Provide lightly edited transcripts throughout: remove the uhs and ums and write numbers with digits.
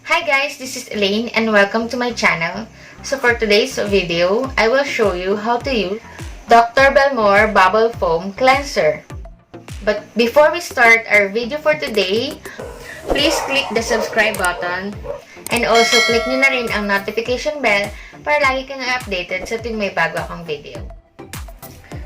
Hi guys, this is Elaine and welcome to my channel. So for today's video, I will show you how to use Dr. Belmuer Bubble Foam Cleanser. But before we start our video for today, please click the subscribe button and also click nyo na rin ang notification bell para lagi kang updated sa tuwing may bago akong video.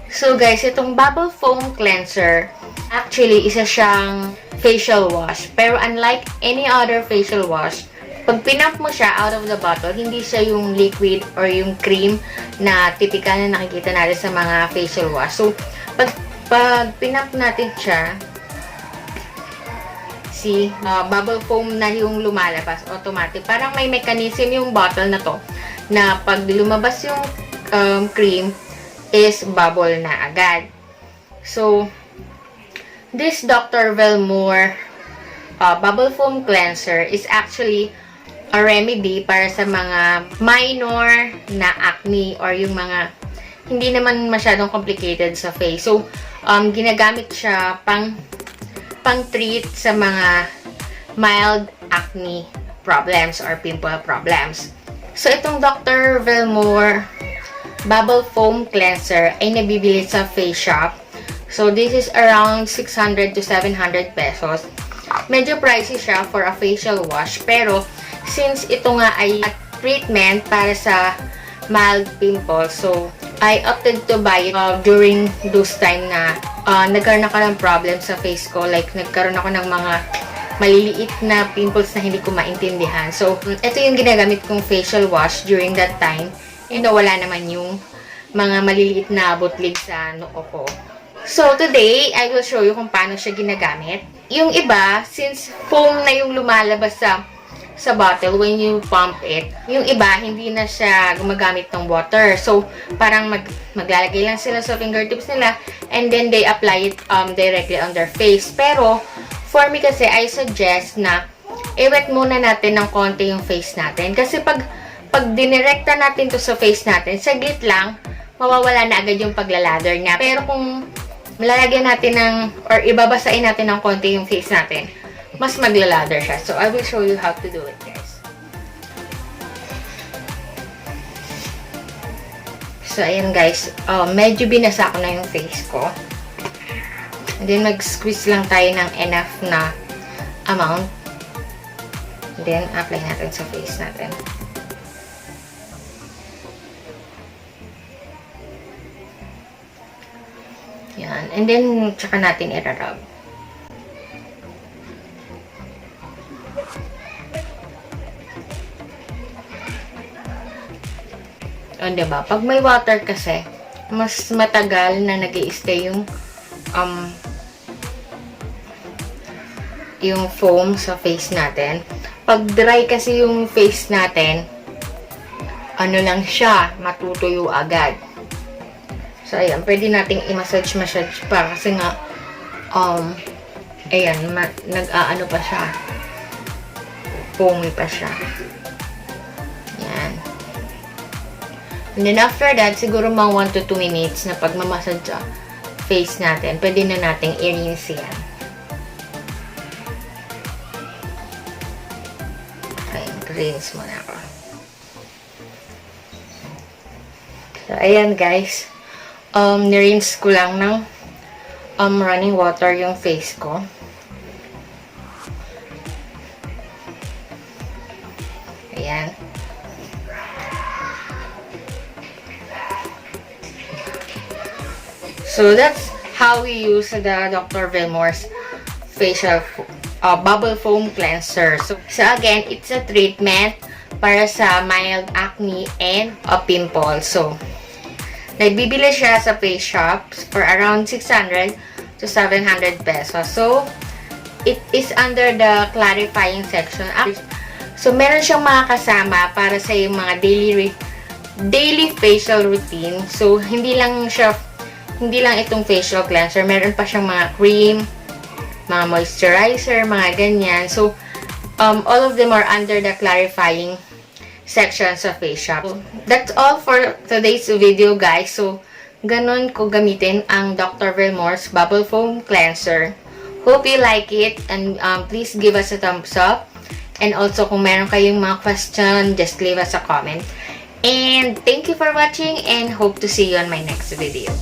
So guys, itong Bubble Foam Cleanser, actually isa siyang facial wash. Pero unlike any other facial wash, pag pinump mo siya out of the bottle, hindi siya yung liquid or yung cream na typical na nakikita natin sa mga facial wash. So, pag pinump natin siya, bubble foam na yung lumalabas automatic. Parang may mechanism yung bottle na to na pag lumabas yung cream is bubble na agad. So, this Dr. Belmuer Bubble Foam Cleanser is actually a remedy para sa mga minor na acne or yung mga hindi naman masyadong complicated sa face. So, ginagamit siya pang-treat sa mga mild acne problems or pimple problems. So, itong Dr. Belmuer Bubble Foam Cleanser ay nabibili sa face shop. So, this is around 600 to 700 pesos. Medyo pricey siya for a facial wash. Pero, since ito nga ay treatment para sa mild pimples, so, I opted to buy it during those time na nagkaroon ako ng problem sa face ko. Like, nagkaroon ako ng mga maliliit na pimples na hindi ko maintindihan. So, ito yung ginagamit kong facial wash during that time. And wala naman yung mga maliliit na butlig sa noo ko. So, today, I will show you kung paano siya ginagamit. Yung iba, since foam na yung lumalabas sa bottle when you pump it, yung iba, hindi na siya gumagamit ng water. So, parang maglalagay lang sila sa fingertips nila and then they apply it directly on their face. Pero, for me kasi, I suggest na i-wet muna natin ng konti yung face natin. Kasi pag dinirekta natin to sa face natin, saglit lang, mawawala na agad yung paglalather niya. Pero kung malalagyan natin or ibabasain natin ng konti yung face natin, mas maglalather siya. So, I will show you how to do it, guys. So, ayan guys. Medyo binasa ko na yung face ko. And then, mag-squeeze lang tayo ng enough na amount. And then, apply natin sa face natin. Yan. And then, tsaka natin i-rub. O, diba? Pag may water kasi, mas matagal na nag-i-stay yung foam sa face natin. Pag dry kasi yung face natin, ano lang siya, matutuyo agad. So, ayan, pwede nating i-massage pa kasi nga, ayan, nag-aano pa siya. Foamy pa siya. Yan. And then, after that, siguro mga 1 to 2 minutes na pagmamassage sa face natin, pwede na nating i-rinse yan. Ayan, rinse muna ako. So, ayan guys. Nirinse ko lang ng running water yung face ko. Ayan. So, that's how we use the Dr. Belmuer's facial bubble foam cleanser. So, again, it's a treatment para sa mild acne and a pimple. So, nagbibili siya sa face shops for around 600 to 700 pesos. So, it is under the clarifying section. So, meron siyang mga kasama para sa yung mga daily facial routine. So, hindi lang itong facial cleanser. Meron pa siyang mga cream, mga moisturizer, mga ganyan. So, all of them are under the clarifying section sa face shop. So, that's all for today's video, guys. So, ganun ko gamitin ang Dr. Belmuer's Bubble Foam Cleanser. Hope you like it and please give us a thumbs up And also, kung meron kayong mga question, just leave us a comment. And thank you for watching and hope to see you on my next video.